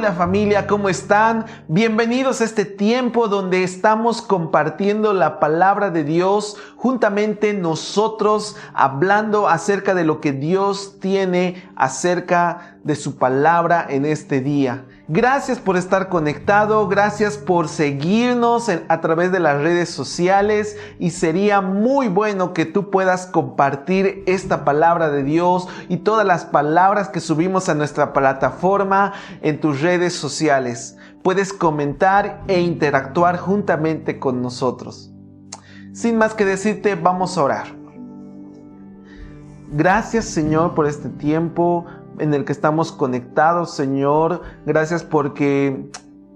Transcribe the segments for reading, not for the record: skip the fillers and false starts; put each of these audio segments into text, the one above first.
Hola familia, ¿cómo están? Bienvenidos a este tiempo donde estamos compartiendo la palabra de Dios, juntamente nosotros hablando acerca de lo que Dios tiene acerca de su palabra en este día. Gracias por estar conectado, gracias por seguirnos a través de las redes sociales y sería muy bueno que tú puedas compartir esta palabra de Dios y todas las palabras que subimos a nuestra plataforma en tus redes sociales. Puedes comentar e interactuar juntamente con nosotros. Sin más que decirte, vamos a orar. Gracias, Señor, por este tiempo en el que estamos conectados, Señor. Gracias porque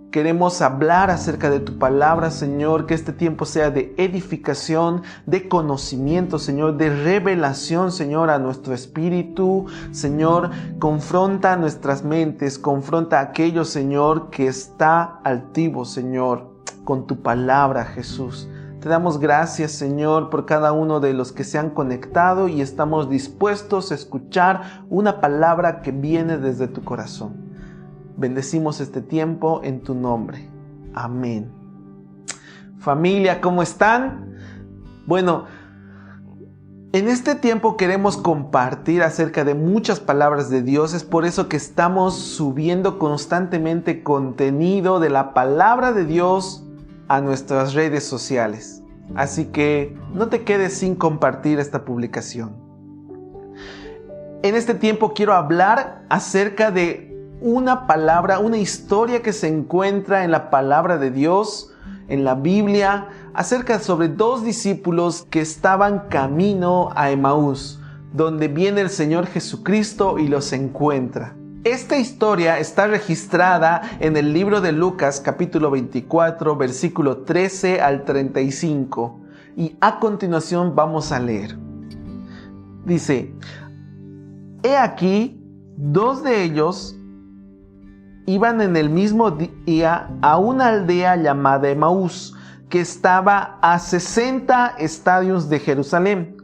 queremos hablar acerca de tu palabra, Señor. Que este tiempo sea de edificación, de conocimiento, Señor, de revelación, Señor, a nuestro espíritu. Señor, confronta nuestras mentes, confronta a aquello, Señor, que está altivo, Señor, con tu palabra, Jesús. Te damos gracias, Señor, por cada uno de los que se han conectado y estamos dispuestos a escuchar una palabra que viene desde tu corazón. Bendecimos este tiempo en tu nombre. Amén. Familia, ¿cómo están? Bueno, en este tiempo queremos compartir acerca de muchas palabras de Dios. Es por eso que estamos subiendo constantemente contenido de la palabra de Dios a nuestras redes sociales. Así que no te quedes sin compartir esta publicación. En este tiempo quiero hablar acerca de una palabra, una historia que se encuentra en la palabra de Dios, en la Biblia, acerca sobre dos discípulos que estaban camino a Emaús, donde viene el Señor Jesucristo y los encuentra. Esta historia está registrada en el libro de Lucas, capítulo 24, versículo 13 al 35. Y a continuación vamos a leer. Dice: He aquí, dos de ellos iban en el mismo día a una aldea llamada Emaús, que estaba a 60 estadios de Jerusalén.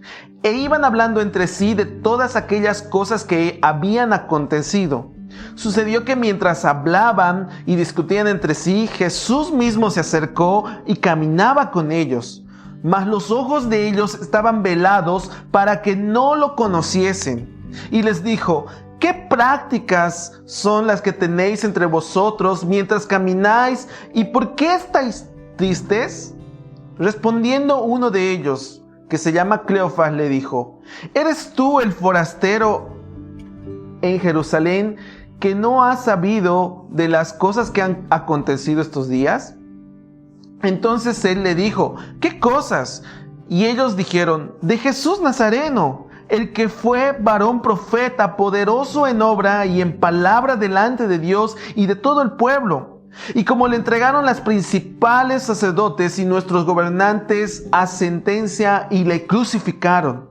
E iban hablando entre sí de todas aquellas cosas que habían acontecido. Sucedió que mientras hablaban y discutían entre sí, Jesús mismo se acercó y caminaba con ellos. Mas los ojos de ellos estaban velados para que no lo conociesen. Y les dijo: ¿Qué prácticas son las que tenéis entre vosotros mientras camináis? ¿Y por qué estáis tristes? Respondiendo uno de ellos, que se llama Cleofas, le dijo: ¿Eres tú el forastero en Jerusalén que no has sabido de las cosas que han acontecido estos días? Entonces él le dijo: ¿Qué cosas? Y ellos dijeron: de Jesús Nazareno, el que fue varón profeta, poderoso en obra y en palabra delante de Dios y de todo el pueblo. Y como le entregaron las principales sacerdotes y nuestros gobernantes a sentencia y le crucificaron.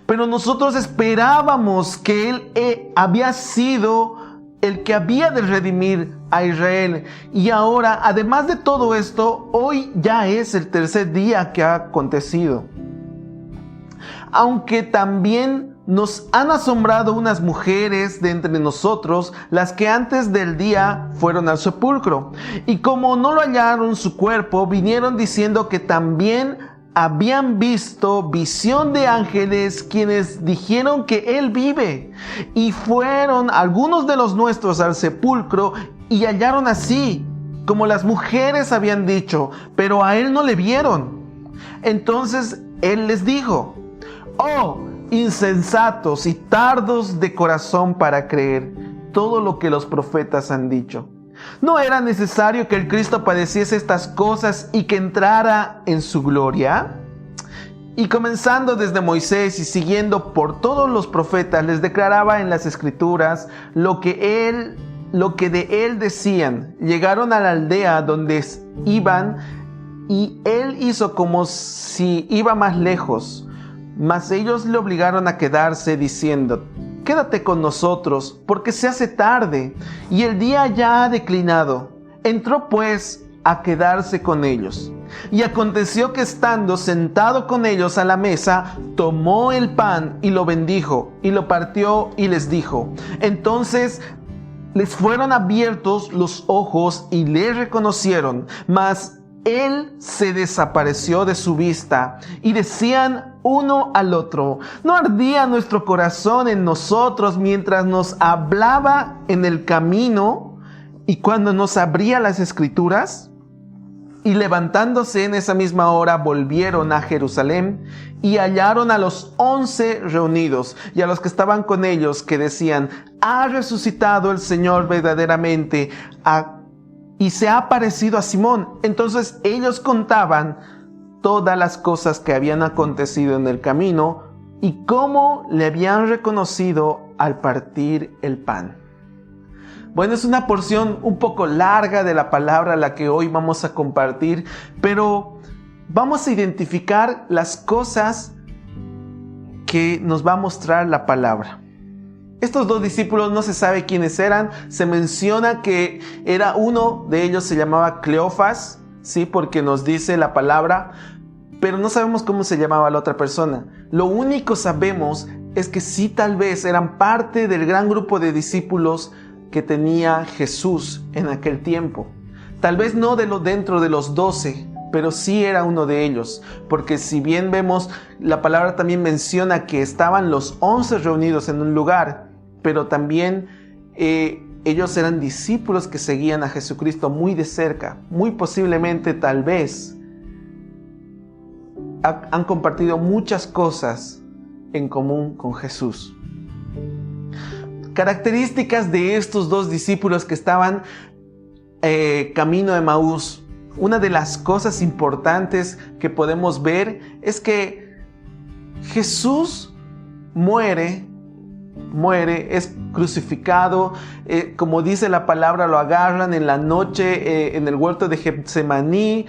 Pero nosotros esperábamos que él había sido el que había de redimir a Israel. Y ahora, además de todo esto, hoy ya es el tercer día que ha acontecido. Aunque también nos han asombrado unas mujeres de entre nosotros, las que antes del día fueron al sepulcro. Y como no lo hallaron su cuerpo, vinieron diciendo que también habían visto visión de ángeles, quienes dijeron que él vive. Y fueron algunos de los nuestros al sepulcro y hallaron así, como las mujeres habían dicho, pero a él no le vieron. Entonces él les dijo: Oh, insensatos y tardos de corazón para creer todo lo que los profetas han dicho. ¿No era necesario que el Cristo padeciese estas cosas y que entrara en su gloria? Y comenzando desde Moisés y siguiendo por todos los profetas, les declaraba en las Escrituras lo que de él decían. Llegaron a la aldea donde iban y él hizo como si iba más lejos. Mas ellos le obligaron a quedarse, diciendo: Quédate con nosotros, porque se hace tarde y el día ya ha declinado. Entró pues a quedarse con ellos. Y aconteció que estando sentado con ellos a la mesa, tomó el pan y lo bendijo, y lo partió y les dijo. Entonces les fueron abiertos los ojos y le reconocieron, mas él se desapareció de su vista y decían uno al otro: ¿no ardía nuestro corazón en nosotros mientras nos hablaba en el camino y cuando nos abría las Escrituras? Y levantándose en esa misma hora volvieron a Jerusalén y hallaron a los 11 reunidos y a los que estaban con ellos, que decían: ha resucitado el Señor verdaderamente y se ha aparecido a Simón. Entonces ellos contaban todas las cosas que habían acontecido en el camino y cómo le habían reconocido al partir el pan. Bueno, es una porción un poco larga de la palabra la que hoy vamos a compartir, pero vamos a identificar las cosas que nos va a mostrar la palabra. Estos dos discípulos no se sabe quiénes eran. Se menciona que era uno de ellos, se llamaba Cleofas, ¿sí? Porque nos dice la palabra, pero no sabemos cómo se llamaba la otra persona. Lo único sabemos es que sí, tal vez eran parte del gran grupo de discípulos que tenía Jesús en aquel tiempo. Tal vez no dentro de los 12, pero sí era uno de ellos, porque si bien vemos, la palabra también menciona que estaban los 11 reunidos en un lugar, pero también ellos eran discípulos que seguían a Jesucristo muy de cerca. Muy posiblemente, tal vez, han compartido muchas cosas en común con Jesús. Características de estos dos discípulos que estaban camino de Emaús. Una de las cosas importantes que podemos ver es que Jesús muere, es crucificado, como dice la palabra, lo agarran en la noche en el huerto de Getsemaní,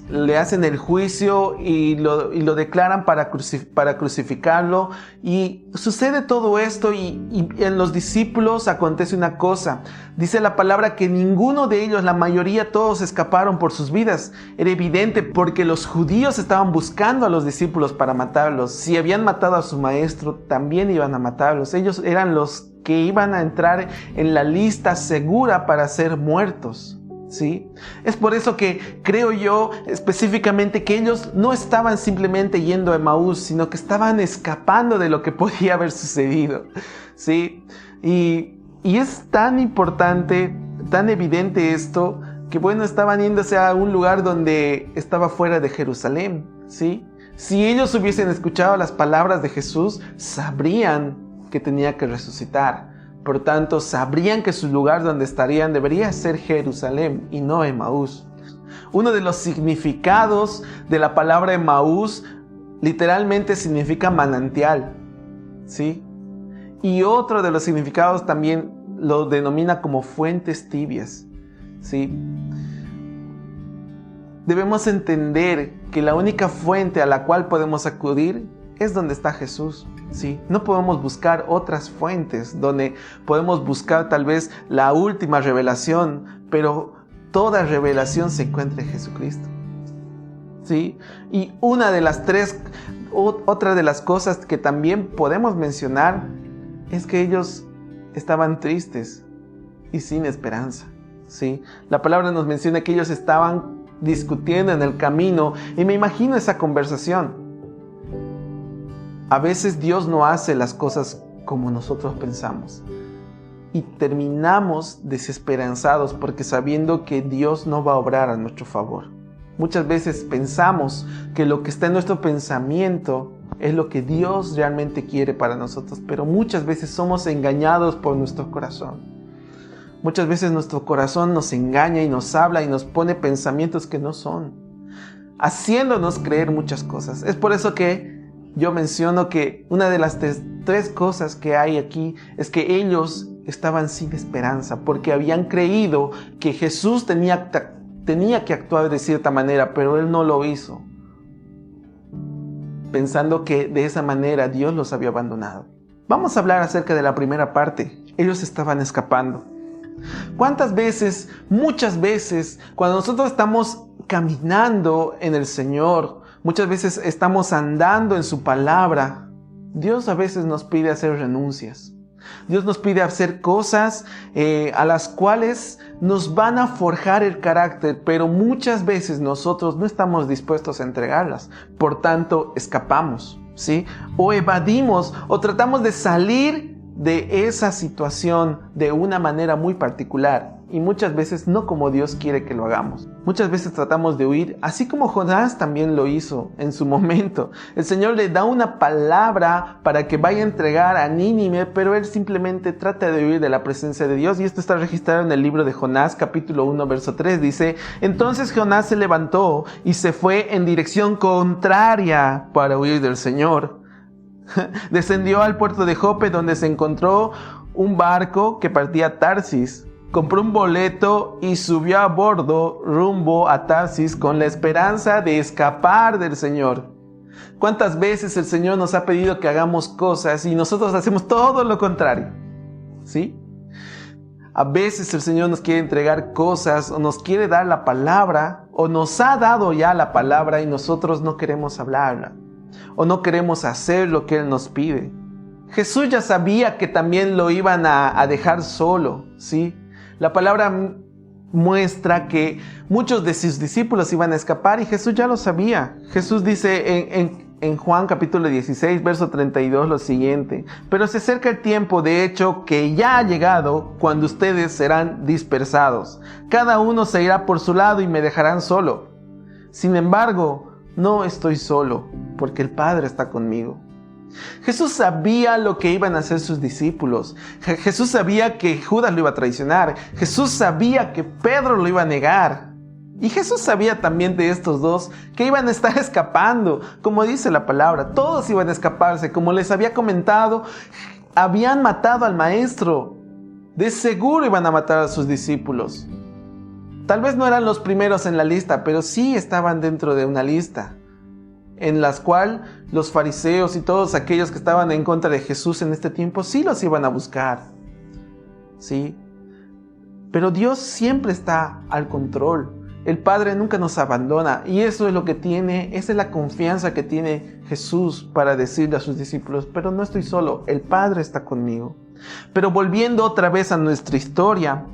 le hacen el juicio y lo declaran para crucificarlo, y sucede todo esto y en los discípulos acontece una cosa. Dice la palabra que ninguno de ellos, la mayoría, todos escaparon por sus vidas. Era evidente porque los judíos estaban buscando a los discípulos para matarlos. Si habían matado a su maestro, también iban a matarlos. Ellos eran los que iban a entrar en la lista segura para ser muertos. ¿Sí? Es por eso que creo yo específicamente que ellos no estaban simplemente yendo a Emaús, sino que estaban escapando de lo que podía haber sucedido. ¿Sí? Y es tan importante, tan evidente esto, que bueno, estaban yéndose a un lugar donde estaba fuera de Jerusalén. ¿Sí? Si ellos hubiesen escuchado las palabras de Jesús, sabrían que tenía que resucitar. Por tanto, sabrían que su lugar donde estarían debería ser Jerusalén y no Emaús. Uno de los significados de la palabra Emaús literalmente significa manantial, ¿sí? Y otro de los significados también lo denomina como fuentes tibias, ¿sí? Debemos entender que la única fuente a la cual podemos acudir es donde está Jesús. ¿Sí? No podemos buscar otras fuentes donde podemos buscar tal vez la última revelación, pero toda revelación se encuentra en Jesucristo. ¿Sí? Y otra de las cosas que también podemos mencionar es que ellos estaban tristes y sin esperanza. ¿Sí? La palabra nos menciona que ellos estaban discutiendo en el camino, y me imagino esa conversación. A veces Dios no hace las cosas como nosotros pensamos y terminamos desesperanzados porque sabiendo que Dios no va a obrar a nuestro favor. Muchas veces pensamos que lo que está en nuestro pensamiento es lo que Dios realmente quiere para nosotros, pero muchas veces somos engañados por nuestro corazón. Muchas veces nuestro corazón nos engaña y nos habla y nos pone pensamientos que no son, haciéndonos creer muchas cosas. Es por eso que yo menciono que una de las tres cosas que hay aquí es que ellos estaban sin esperanza porque habían creído que Jesús tenía que actuar de cierta manera, pero Él no lo hizo, pensando que de esa manera Dios los había abandonado. Vamos a hablar acerca de la primera parte. Ellos estaban escapando. ¿Cuántas veces, muchas veces, cuando nosotros estamos caminando en el Señor, muchas veces estamos andando en su palabra, Dios a veces nos pide hacer renuncias? Dios nos pide hacer cosas a las cuales nos van a forjar el carácter, pero muchas veces nosotros no estamos dispuestos a entregarlas. Por tanto, escapamos, ¿sí? O evadimos o tratamos de salir de esa situación de una manera muy particular. Y muchas veces no como Dios quiere que lo hagamos. Muchas veces tratamos de huir, así como Jonás también lo hizo en su momento. El Señor le da una palabra para que vaya a entregar a Nínive, pero él simplemente trata de huir de la presencia de Dios. Y esto está registrado en el libro de Jonás, capítulo 1, verso 3. Dice: entonces Jonás se levantó y se fue en dirección contraria para huir del Señor. Descendió al puerto de Jope, donde se encontró un barco que partía a Tarsis. Compró un boleto y subió a bordo rumbo a Tarsis con la esperanza de escapar del Señor. ¿Cuántas veces el Señor nos ha pedido que hagamos cosas y nosotros hacemos todo lo contrario? ¿Sí? A veces el Señor nos quiere entregar cosas o nos quiere dar la palabra o nos ha dado ya la palabra y nosotros no queremos hablarla o no queremos hacer lo que Él nos pide. Jesús ya sabía que también lo iban a dejar solo, ¿sí? La palabra muestra que muchos de sus discípulos iban a escapar y Jesús ya lo sabía. Jesús dice en Juan capítulo 16, verso 32 lo siguiente: pero se acerca el tiempo, de hecho, que ya ha llegado, cuando ustedes serán dispersados. Cada uno se irá por su lado y me dejarán solo. Sin embargo, no estoy solo, porque el Padre está conmigo. Jesús sabía lo que iban a hacer sus discípulos. Jesús sabía que Judas lo iba a traicionar. Jesús sabía que Pedro lo iba a negar. Y Jesús sabía también de estos dos que iban a estar escapando. Como dice la palabra, todos iban a escaparse. Como les había comentado, habían matado al maestro. De seguro iban a matar a sus discípulos. Tal vez no eran los primeros en la lista, pero sí estaban dentro de una lista en las cuales los fariseos y todos aquellos que estaban en contra de Jesús en este tiempo sí los iban a buscar, ¿sí? Pero Dios siempre está al control. El Padre nunca nos abandona y eso es lo que tiene, esa es la confianza que tiene Jesús para decirle a sus discípulos: pero no estoy solo, el Padre está conmigo. Pero volviendo otra vez a nuestra historia,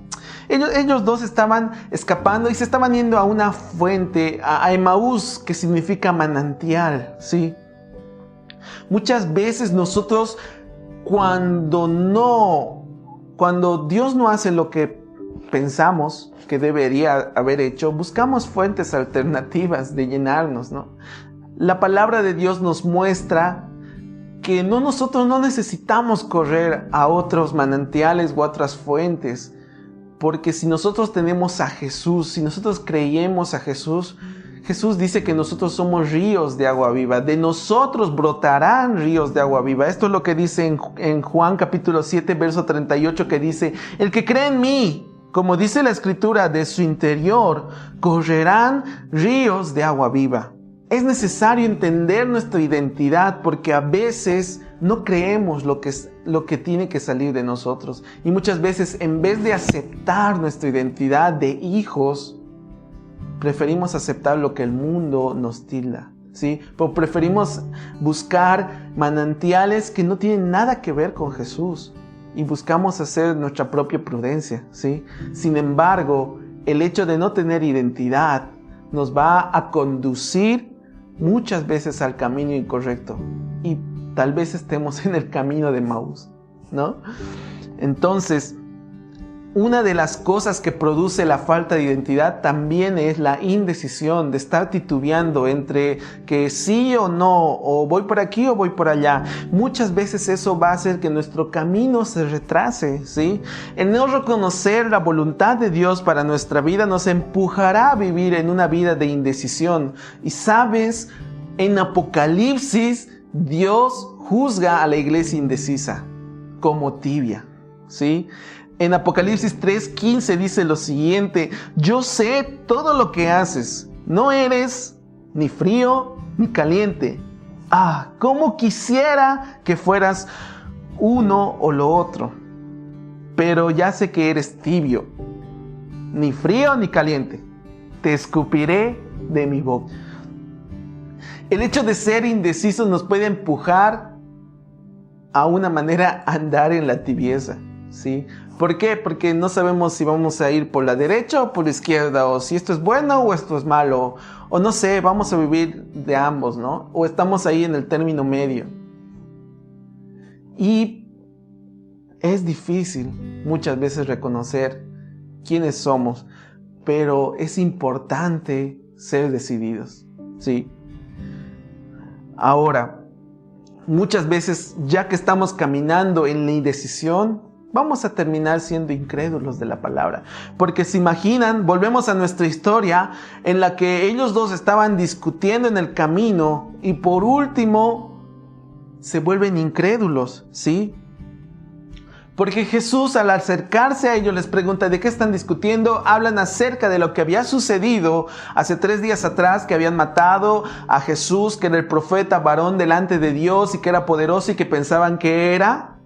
ellos dos estaban escapando y se estaban yendo a una fuente, a Emaús, que significa manantial, ¿sí? Muchas veces nosotros, cuando Dios no hace lo que pensamos que debería haber hecho, buscamos fuentes alternativas de llenarnos, ¿no? La palabra de Dios nos muestra que nosotros no necesitamos correr a otros manantiales o a otras fuentes, porque si nosotros tenemos a Jesús, si nosotros creemos a Jesús, Jesús dice que nosotros somos ríos de agua viva, de nosotros brotarán ríos de agua viva. Esto es lo que dice en Juan capítulo 7, verso 38, que dice: el que cree en mí, como dice la Escritura, de su interior correrán ríos de agua viva. Es necesario entender nuestra identidad, porque a veces no creemos lo que tiene que salir de nosotros. Y muchas veces, en vez de aceptar nuestra identidad de hijos, preferimos aceptar lo que el mundo nos tilda, ¿sí? Pero preferimos buscar manantiales que no tienen nada que ver con Jesús y buscamos hacer nuestra propia prudencia, ¿sí? Sin embargo, el hecho de no tener identidad nos va a conducir muchas veces al camino incorrecto y tal vez estemos en el camino de Emaús, ¿no? Entonces, una de las cosas que produce la falta de identidad también es la indecisión, de estar titubeando entre que sí o no, o voy por aquí o voy por allá. Muchas veces eso va a hacer que nuestro camino se retrase, ¿sí? El no reconocer la voluntad de Dios para nuestra vida nos empujará a vivir en una vida de indecisión. Y sabes, en Apocalipsis, Dios juzga a la iglesia indecisa como tibia, ¿sí? En Apocalipsis 3:15 dice lo siguiente: yo sé todo lo que haces, no eres ni frío ni caliente. Cómo quisiera que fueras uno o lo otro, pero ya sé que eres tibio, ni frío ni caliente, te escupiré de mi boca. El hecho de ser indecisos nos puede empujar a una manera andar en la tibieza, ¿sí? ¿Por qué? Porque no sabemos si vamos a ir por la derecha o por la izquierda, o si esto es bueno o esto es malo, o no sé, vamos a vivir de ambos, ¿no? O estamos ahí en el término medio. Y es difícil muchas veces reconocer quiénes somos, pero es importante ser decididos, ¿sí? Ahora, muchas veces, ya que estamos caminando en la indecisión, vamos a terminar siendo incrédulos de la palabra. Porque se imaginan, volvemos a nuestra historia, en la que ellos dos estaban discutiendo en el camino y por último se vuelven incrédulos, ¿sí? Porque Jesús, al acercarse a ellos, les pregunta de qué están discutiendo. Hablan acerca de lo que había sucedido hace 3 días atrás, que habían matado a Jesús, que era el profeta varón delante de Dios y que era poderoso y que pensaban que era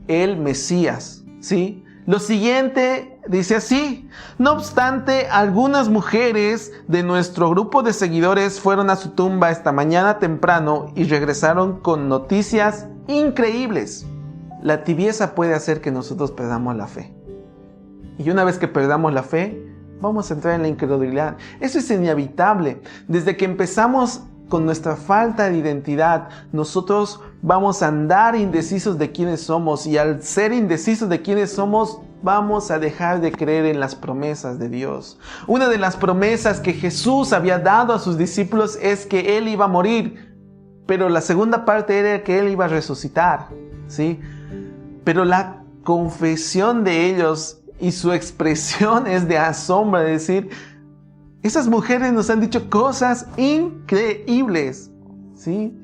el Mesías, ¿sí? Lo siguiente dice así: no obstante, algunas mujeres de nuestro grupo de seguidores fueron a su tumba esta mañana temprano y regresaron con noticias increíbles. La tibieza puede hacer que nosotros perdamos la fe. Y una vez que perdamos la fe, vamos a entrar en la incredulidad. Eso es inevitable. Desde que empezamos con nuestra falta de identidad, nosotros vamos a andar indecisos de quiénes somos. Y al ser indecisos de quiénes somos, vamos a dejar de creer en las promesas de Dios. Una de las promesas que Jesús había dado a sus discípulos es que Él iba a morir. Pero la segunda parte era que Él iba a resucitar, ¿sí? Pero la confesión de ellos y su expresión es de asombro, de decir, esas mujeres nos han dicho cosas increíbles, ¿sí?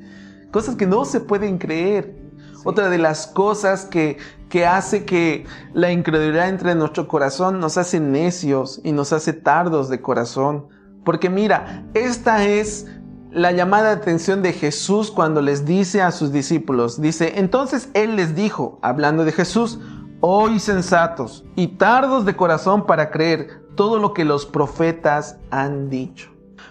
Cosas que no se pueden creer. Sí. Otra de las cosas que hace que la incredulidad entre en nuestro corazón nos hace necios y nos hace tardos de corazón. Porque mira, esta es la llamada de atención de Jesús cuando les dice a sus discípulos. Dice, entonces Él les dijo, hablando de Jesús, oh insensatos y tardos de corazón para creer todo lo que los profetas han dicho.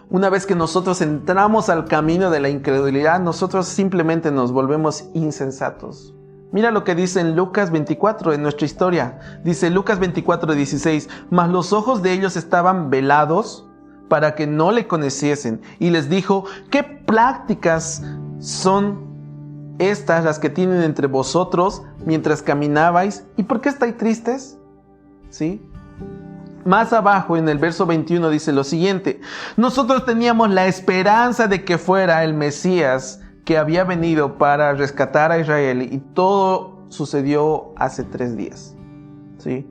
Una vez que nosotros entramos al camino de la incredulidad, nosotros simplemente nos volvemos insensatos. Mira lo que dice en Lucas 24, en nuestra historia. Dice Lucas 24:16, mas los ojos de ellos estaban velados para que no le conociesen. Y les dijo, ¿qué prácticas son estas las que tienen entre vosotros mientras caminabais? ¿Y por qué estáis tristes? ¿Sí? Más abajo en el verso 21 dice lo siguiente, nosotros teníamos la esperanza de que fuera el Mesías que había venido para rescatar a Israel y todo sucedió hace 3 días. ¿Sí?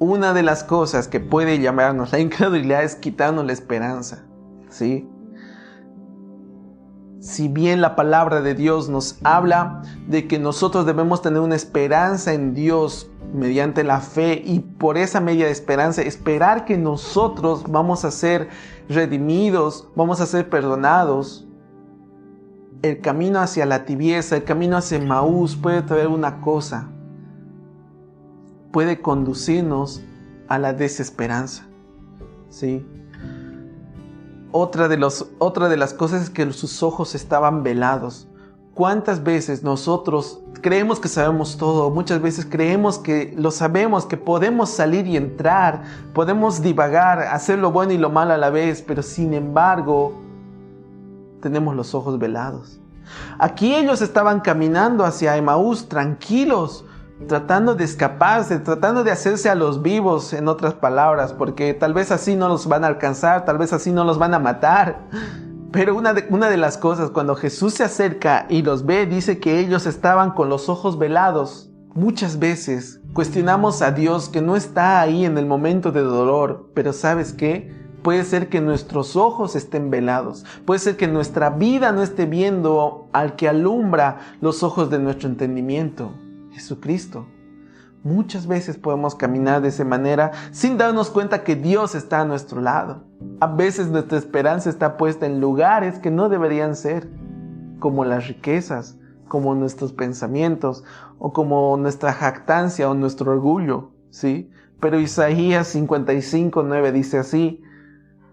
Una de las cosas que puede llamarnos la incredulidad es quitarnos la esperanza, ¿sí? Si bien la palabra de Dios nos habla de que nosotros debemos tener una esperanza en Dios mediante la fe y por esa media esperanza esperar que nosotros vamos a ser redimidos, vamos a ser perdonados, el camino hacia la tibieza, el camino hacia Emaús puede traer una cosa. Puede conducirnos a la desesperanza, ¿sí? Otra de las cosas es que sus ojos estaban velados. ¿Cuántas veces nosotros creemos que sabemos todo? Muchas veces creemos que lo sabemos, que podemos salir y entrar, podemos divagar, hacer lo bueno y lo malo a la vez, pero sin embargo, tenemos los ojos velados. Aquí ellos estaban caminando hacia Emaús tranquilos, tratando de escaparse, tratando de hacerse a los vivos, en otras palabras, porque tal vez así no los van a alcanzar, tal vez así no los van a matar. Pero una de las cosas, cuando Jesús se acerca y los ve, dice que ellos estaban con los ojos velados. Muchas veces cuestionamos a Dios que no está ahí en el momento de dolor, pero ¿sabes qué? Puede ser que nuestros ojos estén velados, puede ser que nuestra vida no esté viendo al que alumbra los ojos de nuestro entendimiento. Jesucristo. Muchas veces podemos caminar de esa manera sin darnos cuenta que Dios está a nuestro lado. A veces nuestra esperanza está puesta en lugares que no deberían ser, como las riquezas, como nuestros pensamientos, o como nuestra jactancia o nuestro orgullo, ¿sí? Pero Isaías 55:9 dice así,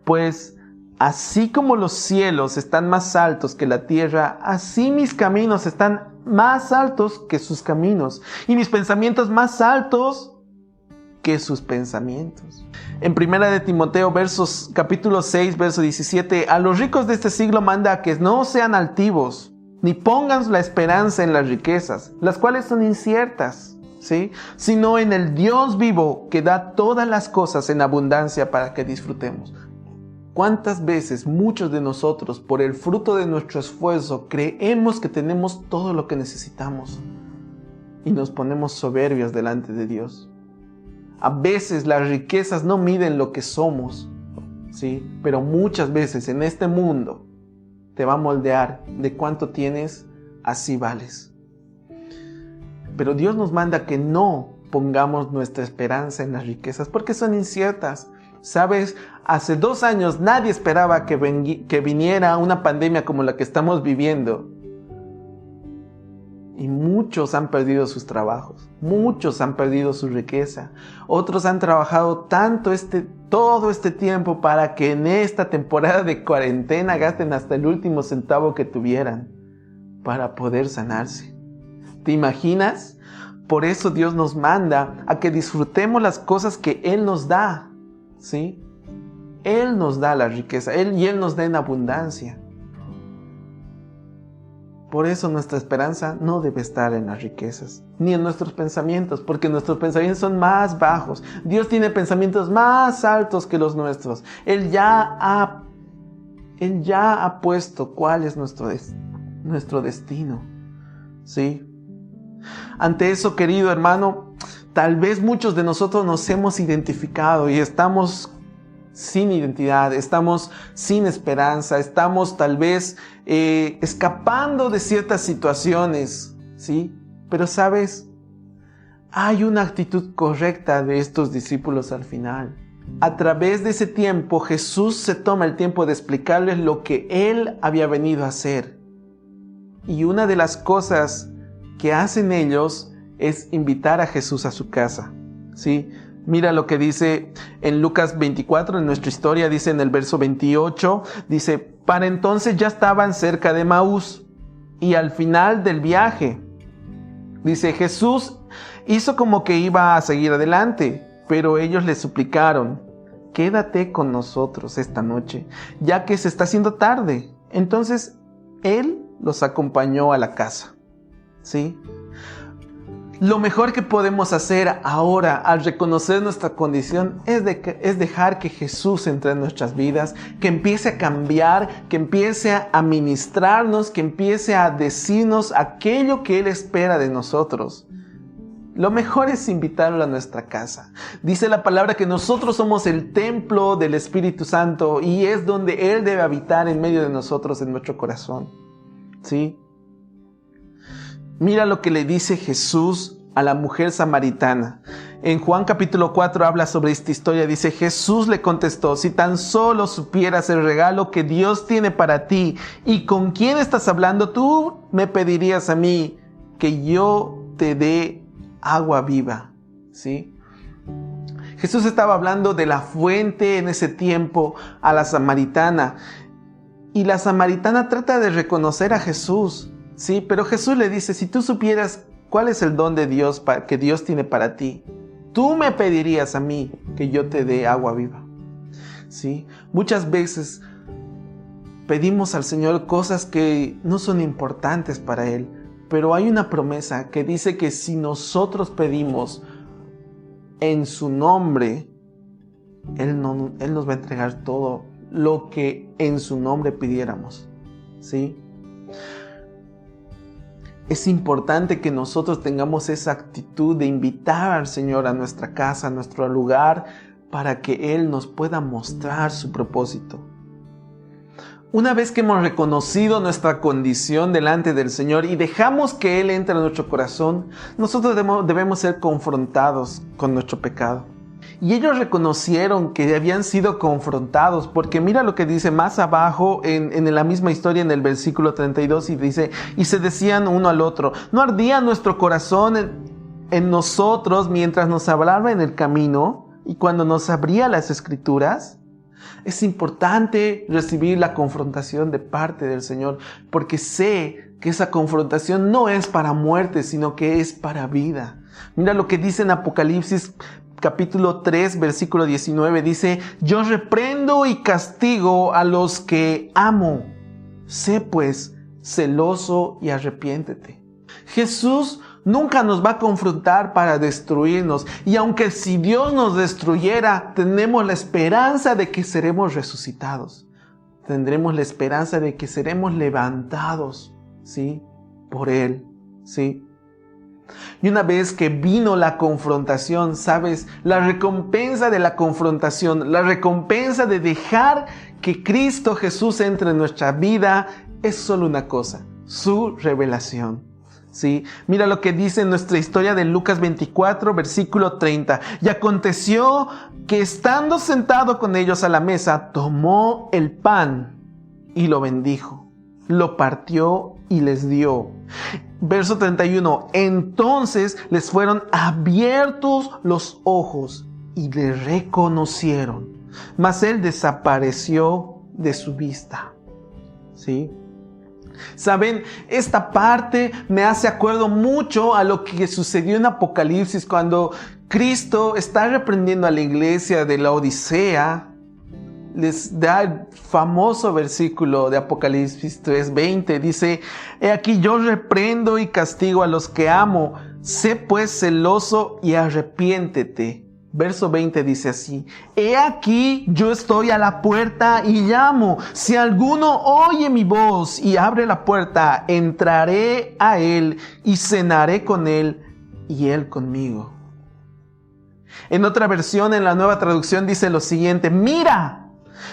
pues así como los cielos están más altos que la tierra, así mis caminos están más altos que sus caminos, y mis pensamientos más altos que sus pensamientos. En 1 de Timoteo, capítulo 6, verso 17, a los ricos de este siglo manda que no sean altivos, ni pongan la esperanza en las riquezas, las cuales son inciertas, ¿sí? Sino en el Dios vivo que da todas las cosas en abundancia para que disfrutemos. ¿Cuántas veces muchos de nosotros, por el fruto de nuestro esfuerzo, creemos que tenemos todo lo que necesitamos y nos ponemos soberbios delante de Dios? A veces las riquezas no miden lo que somos, ¿sí? Pero muchas veces en este mundo te va a moldear de cuánto tienes, así vales. Pero Dios nos manda que no pongamos nuestra esperanza en las riquezas porque son inciertas. ¿Sabes? Hace 2 años nadie esperaba que viniera una pandemia como la que estamos viviendo. Y muchos han perdido sus trabajos, muchos han perdido su riqueza. Otros han trabajado todo este tiempo para que en esta temporada de cuarentena gasten hasta el último centavo que tuvieran para poder sanarse. ¿Te imaginas? Por eso Dios nos manda a que disfrutemos las cosas que Él nos da, ¿sí? Él nos da la riqueza, Él nos da en abundancia. Por eso nuestra esperanza no debe estar en las riquezas, ni en nuestros pensamientos, porque nuestros pensamientos son más bajos. Dios tiene pensamientos más altos que los nuestros. Él ya ha puesto cuál es nuestro destino, ¿sí? Ante eso, querido hermano, tal vez muchos de nosotros nos hemos identificado y estamos sin identidad, estamos sin esperanza, estamos tal vez escapando de ciertas situaciones, ¿sí? Pero ¿sabes? Hay una actitud correcta de estos discípulos al final. A través de ese tiempo, Jesús se toma el tiempo de explicarles lo que Él había venido a hacer. Y una de las cosas que hacen ellos es invitar a Jesús a su casa, ¿sí? Mira lo que dice en Lucas 24, en nuestra historia, dice en el verso 28, dice, para entonces ya estaban cerca de Emaús y al final del viaje, dice, Jesús hizo como que iba a seguir adelante, pero ellos le suplicaron, quédate con nosotros esta noche, ya que se está haciendo tarde. Entonces, Él los acompañó a la casa, ¿sí? Lo mejor que podemos hacer ahora al reconocer nuestra condición es dejar que Jesús entre en nuestras vidas, que empiece a cambiar, que empiece a ministrarnos, que empiece a decirnos aquello que Él espera de nosotros. Lo mejor es invitarlo a nuestra casa. Dice la palabra que nosotros somos el templo del Espíritu Santo y es donde Él debe habitar en medio de nosotros, en nuestro corazón, ¿sí? Mira lo que le dice Jesús a la mujer samaritana. En Juan capítulo 4 habla sobre esta historia. Dice, Jesús le contestó, si tan solo supieras el regalo que Dios tiene para ti y con quién estás hablando, tú me pedirías a mí que yo te dé agua viva, ¿sí? Jesús estaba hablando de la fuente en ese tiempo a la samaritana. Y la samaritana trata de reconocer a Jesús, sí, pero Jesús le dice, si tú supieras cuál es el don de Dios que Dios tiene para ti, tú me pedirías a mí que yo te dé agua viva, ¿sí? Muchas veces pedimos al Señor cosas que no son importantes para Él, pero hay una promesa que dice que si nosotros pedimos en su nombre, Él nos va a entregar todo lo que en su nombre pidiéramos, ¿sí? Es importante que nosotros tengamos esa actitud de invitar al Señor a nuestra casa, a nuestro lugar, para que Él nos pueda mostrar su propósito. Una vez que hemos reconocido nuestra condición delante del Señor y dejamos que Él entre en nuestro corazón, nosotros debemos ser confrontados con nuestro pecado. Y ellos reconocieron que habían sido confrontados, porque mira lo que dice más abajo en la misma historia, en el versículo 32, y dice, y se decían uno al otro, ¿no ardía nuestro corazón en nosotros mientras nos hablaba en el camino y cuando nos abría las Escrituras? Es importante recibir la confrontación de parte del Señor, porque sé que esa confrontación no es para muerte, sino que es para vida. Mira lo que dice en Apocalipsis capítulo 3, versículo 19. Dice: yo reprendo y castigo a los que amo. Sé pues celoso y arrepiéntete. Jesús nunca nos va a confrontar para destruirnos. Y aunque si Dios nos destruyera, tenemos la esperanza de que seremos resucitados. Tendremos la esperanza de que seremos levantados, ¿sí? Por Él, ¿sí? Y una vez que vino la confrontación, ¿sabes? La recompensa de la confrontación, la recompensa de dejar que Cristo Jesús entre en nuestra vida es solo una cosa: su revelación. ¿Sí? Mira lo que dice en nuestra historia de Lucas 24, versículo 30. Y aconteció que estando sentado con ellos a la mesa, tomó el pan y lo bendijo, lo partió y les dio. Verso 31. Entonces les fueron abiertos los ojos y le reconocieron, mas él desapareció de su vista. ¿Sí? Saben, esta parte me hace acuerdo mucho a lo que sucedió en Apocalipsis cuando Cristo está reprendiendo a la iglesia de la Odisea. Les da el famoso versículo de Apocalipsis 3:20. Dice: he aquí yo reprendo y castigo a los que amo. Sé pues celoso y arrepiéntete. Verso 20 dice así: he aquí yo estoy a la puerta y llamo. Si alguno oye mi voz y abre la puerta, entraré a él y cenaré con él y él conmigo. En otra versión, en la Nueva Traducción, dice lo siguiente: mira,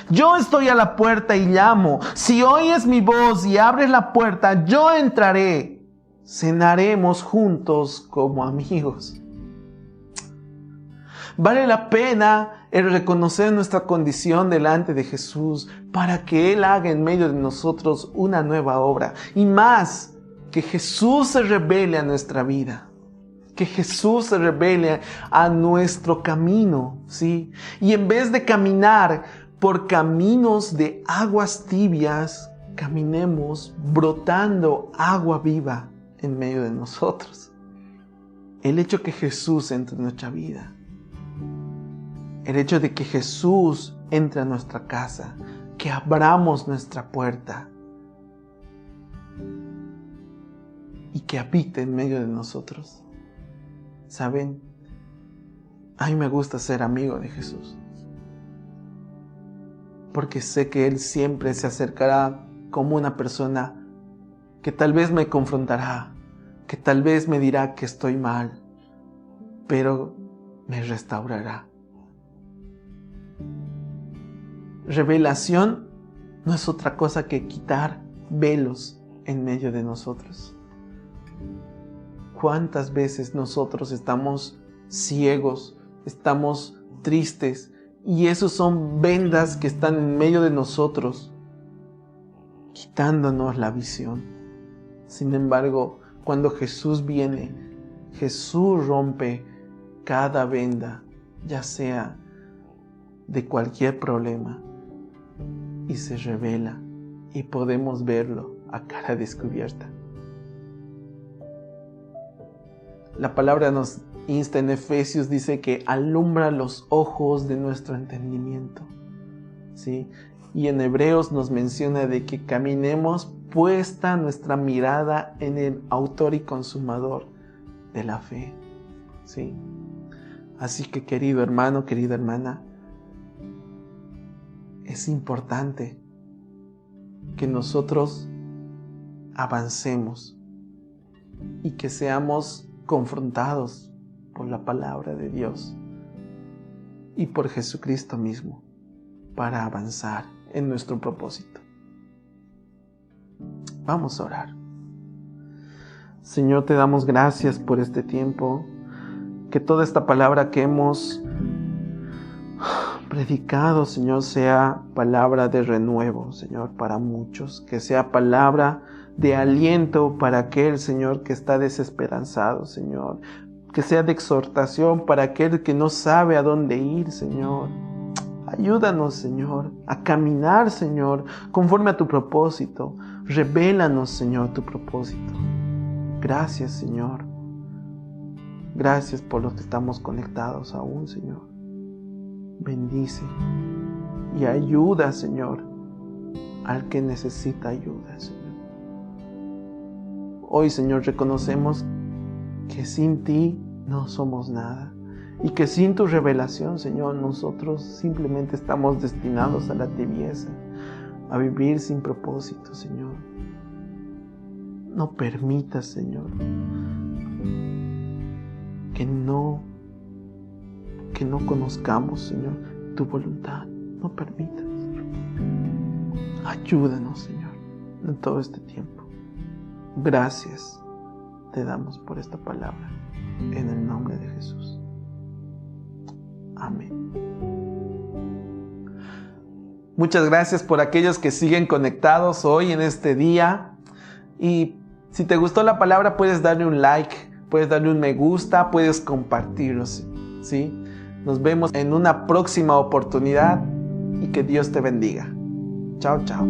yo estoy a la puerta y llamo. Si oyes mi voz y abres la puerta, yo entraré. Cenaremos juntos como amigos. Vale la pena el reconocer nuestra condición delante de Jesús para que Él haga en medio de nosotros una nueva obra. Y más, que Jesús se revele a nuestra vida. Que Jesús se revele a nuestro camino, ¿sí? Y en vez de caminar por caminos de aguas tibias, caminemos brotando agua viva en medio de nosotros. El hecho que Jesús entre en nuestra vida, el hecho de que Jesús entre a nuestra casa, que abramos nuestra puerta y que habite en medio de nosotros. ¿Saben? A mí me gusta ser amigo de Jesús, porque sé que Él siempre se acercará como una persona que tal vez me confrontará, que tal vez me dirá que estoy mal, pero me restaurará. Revelación no es otra cosa que quitar velos en medio de nosotros. ¿Cuántas veces nosotros estamos ciegos, estamos tristes, y esos son vendas que están en medio de nosotros, quitándonos la visión? Sin embargo, cuando Jesús viene, Jesús rompe cada venda, ya sea de cualquier problema, y se revela y podemos verlo a cara descubierta. La palabra nos insta en Efesios, dice que alumbra los ojos de nuestro entendimiento, ¿sí? Y en Hebreos nos menciona de que caminemos puesta nuestra mirada en el autor y consumador de la fe, ¿sí? Así que, querido hermano, querida hermana, es importante que nosotros avancemos y que seamos confrontados por la palabra de Dios y por Jesucristo mismo para avanzar en nuestro propósito. Vamos a orar. Señor, te damos gracias por este tiempo, que toda esta palabra que hemos predicado, Señor, sea palabra de renuevo, Señor, para muchos, que sea palabra de aliento para aquel, Señor, que está desesperanzado, Señor, que sea de exhortación para aquel que no sabe a dónde ir, Señor. Ayúdanos, Señor, a caminar, Señor, conforme a tu propósito. Revélanos, Señor, tu propósito. Gracias, Señor. Gracias por los que estamos conectados aún, Señor. Bendice y ayuda, Señor, al que necesita ayuda, Señor. Hoy, Señor, reconocemos que sin ti no somos nada y que sin tu revelación, Señor, nosotros simplemente estamos destinados a la tibieza, a vivir sin propósito, Señor. No permitas, Señor, que no conozcamos, Señor, tu voluntad. No permitas. Ayúdanos, Señor, en todo este tiempo. Gracias te damos por esta palabra, en el nombre de Jesús. Amén. Muchas gracias por aquellos que siguen conectados hoy en este día. Y si te gustó la palabra, puedes darle un like, puedes darle un me gusta, puedes compartirlo, ¿sí? Nos vemos en una próxima oportunidad y que Dios te bendiga. Chao, chao.